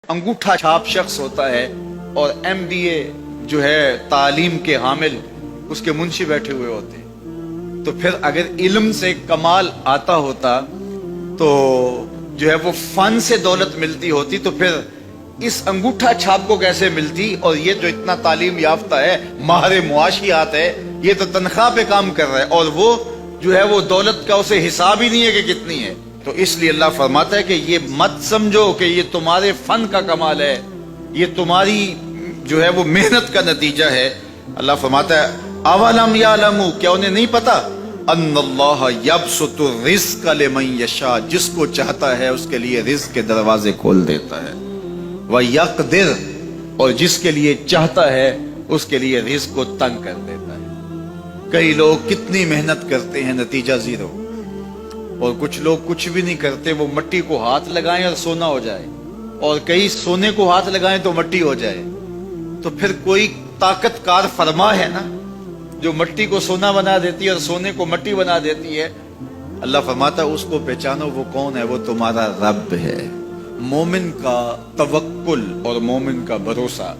انگوٹھا چھاپ شخص ہوتا ہے اور MBA جو ہے تعلیم کے حامل اس کے منشی بیٹھے ہوئے ہوتے ہیں، تو پھر اگر علم سے کمال آتا ہوتا تو جو ہے وہ فن سے دولت ملتی ہوتی، تو پھر اس انگوٹھا چھاپ کو کیسے ملتی؟ اور یہ جو اتنا تعلیم یافتہ ہے، ماہر معاشیات ہے، یہ تو تنخواہ پہ کام کر رہا ہے اور وہ جو ہے وہ دولت کا اسے حساب ہی نہیں ہے کہ کتنی ہے۔ تو اس لیے اللہ فرماتا ہے کہ یہ مت سمجھو کہ یہ تمہارے فن کا کمال ہے، یہ تمہاری جو ہے وہ محنت کا نتیجہ ہے۔ اللہ فرماتا ہے اولم یعلموا، کیا انہیں نہیں پتا؟ ان اللہ یبسط الرزق لمن یشاء، جس کو چاہتا ہے اس کے لیے رزق کے دروازے کھول دیتا ہے، ویقدر، اور جس کے لیے چاہتا ہے اس کے لیے رزق کو تنگ کر دیتا ہے۔ کئی لوگ کتنی محنت کرتے ہیں، نتیجہ زیرو، اور کچھ لوگ کچھ بھی نہیں کرتے، وہ مٹی کو ہاتھ لگائیں اور سونا ہو جائے، اور کئی سونے کو ہاتھ لگائیں تو مٹی ہو جائے۔ تو پھر کوئی طاقت کار فرما ہے نا جو مٹی کو سونا بنا دیتی ہے اور سونے کو مٹی بنا دیتی ہے۔ اللہ فرماتا ہے اس کو پہچانو، وہ کون ہے؟ وہ تمہارا رب ہے۔ مومن کا توکل اور مومن کا بھروسہ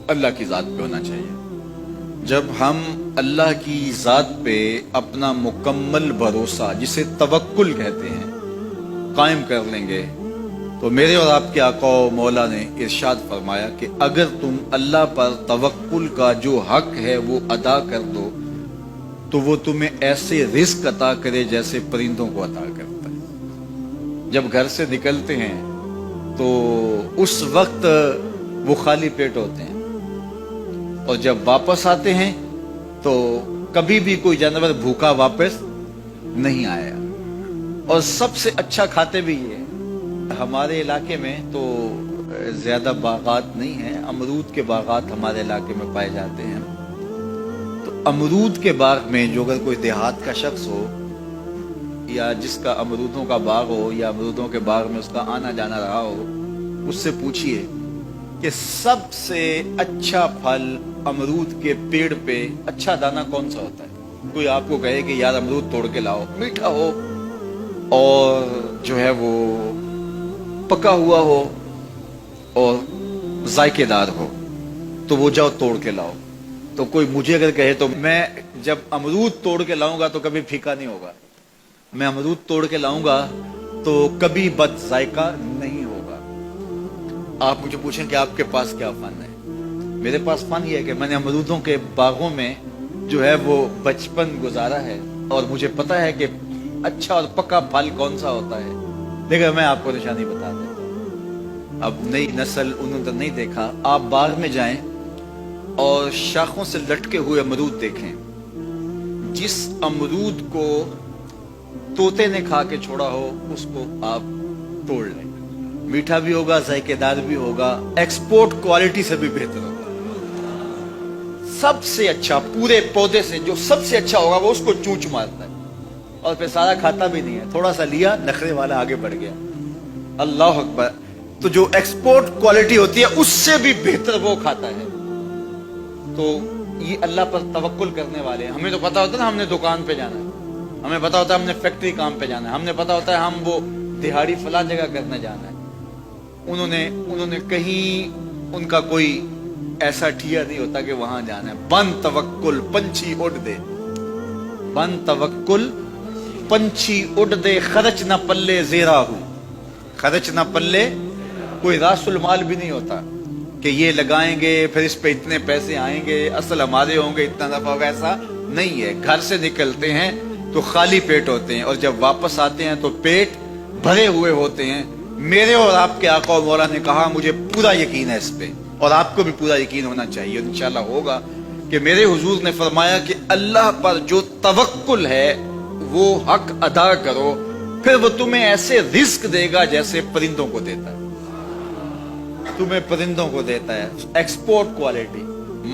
اللہ کی ذات پہ ہونا چاہیے۔ جب ہم اللہ کی ذات پہ اپنا مکمل بھروسہ، جسے توکل کہتے ہیں، قائم کر لیں گے تو میرے اور آپ کے آقا و مولا نے ارشاد فرمایا کہ اگر تم اللہ پر توکل کا جو حق ہے وہ ادا کر دو تو وہ تمہیں ایسے رزق عطا کرے جیسے پرندوں کو عطا کرتا ہے۔ جب گھر سے نکلتے ہیں تو اس وقت وہ خالی پیٹ ہوتے ہیں، اور جب واپس آتے ہیں تو کبھی بھی کوئی جانور بھوکا واپس نہیں آیا، اور سب سے اچھا کھاتے بھی یہ۔ ہمارے علاقے میں تو زیادہ باغات نہیں ہیں، امرود کے باغات ہمارے علاقے میں پائے جاتے ہیں۔ تو امرود کے باغ میں جو اگر کوئی دیہات کا شخص ہو یا جس کا امرودوں کا باغ ہو یا امرودوں کے باغ میں اس کا آنا جانا رہا ہو، اس سے پوچھئے کہ سب سے اچھا پھل امرود کے پیڑ پہ اچھا دانہ کون سا ہوتا ہے؟ کوئی آپ کو کہے کہ یار امرود توڑ کے لاؤ، میٹھا ہو اور جو ہے وہ پکا ہوا ہو اور ذائقے دار ہو، تو وہ جاؤ توڑ کے لاؤ۔ تو کوئی مجھے اگر کہے تو میں جب امرود توڑ کے لاؤں گا تو کبھی پھیکا نہیں ہوگا، میں امرود توڑ کے لاؤں گا تو کبھی بد ذائقہ نہیں ہوگا۔ آپ مجھے پوچھیں کہ آپ کے پاس کیا فن ہے؟ میرے پاس فن یہ ہے کہ میں نے امرودوں کے باغوں میں جو ہے وہ بچپن گزارا ہے، اور مجھے پتا ہے کہ اچھا اور پکا پھل کون سا ہوتا ہے۔ دیکھیں میں آپ کو نشانی بتا دیتا ہوں، اب نئی نسل انہوں نے نہیں دیکھا، آپ باغ میں جائیں اور شاخوں سے لٹکے ہوئے امرود دیکھیں، جس امرود کو طوطے نے کھا کے چھوڑا ہو اس کو آپ توڑ لیں، میٹھا بھی ہوگا، ذائقے دار بھی ہوگا، ایکسپورٹ کوالٹی سے بھی بہتر ہوگا۔ سب سے اچھا پورے پودے سے جو سب سے اچھا ہوگا وہ اس کو چونچ مارتا ہے اور پھر سارا کھاتا بھی نہیں ہے، تھوڑا سا لیا، نخرے والا آگے بڑھ گیا۔ اللہ اکبر۔ تو جو ایکسپورٹ کوالٹی ہوتی ہے اس سے بھی بہتر وہ کھاتا ہے۔ تو یہ اللہ پر توکل کرنے والے ہیں۔ ہمیں تو پتا ہوتا ہے نا ہم نے دکان پہ جانا ہے، ہمیں پتا ہوتا ہے ہم نے فیکٹری کام پہ جانا ہے، ہم نے پتا ہوتا ہے ہم وہ دہاڑی فلاں جگہ کرنے جانا ہے۔ انہوں نے کہیں ان کا کوئی ایسا ٹھیا نہیں ہوتا کہ وہاں جانا ہے۔ بن توکل پنچھی اڑ دے، بن توکل پنچھی اڑ دے، خرچ نہ پلے زیرا ہو، خرچ نہ پلے، کوئی راس المال بھی نہیں ہوتا کہ یہ لگائیں گے پھر اس پہ اتنے پیسے آئیں گے، اصل ہمارے ہوں گے، اتنا نفع ہوگا، ایسا نہیں ہے۔ گھر سے نکلتے ہیں تو خالی پیٹ ہوتے ہیں، اور جب واپس آتے ہیں تو پیٹ بھرے ہوئے ہوتے ہیں۔ میرے اور آپ کے آقا و مولا نے کہا مجھے پورا یقین ہے اس پہ، اور آپ کو بھی پورا یقین ہونا چاہیے، انشاءاللہ ہوگا، کہ میرے حضور نے فرمایا کہ اللہ پر جو توکل ہے وہ حق ادا کرو، پھر وہ تمہیں ایسے رزق دے گا جیسے پرندوں کو دیتا ہے، تمہیں پرندوں کو دیتا ہے۔ ایکسپورٹ کوالٹی،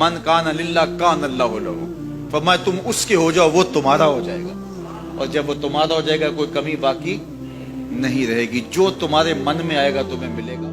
من کان للہ کان اللہ لہ، فرمایا تم اس کے ہو جاؤ وہ تمہارا ہو جائے گا، اور جب وہ تمہارا ہو جائے گا کوئی کمی باقی نہیں رہے گی، جو تمہارے من میں آئے گا تمہیں ملے گا۔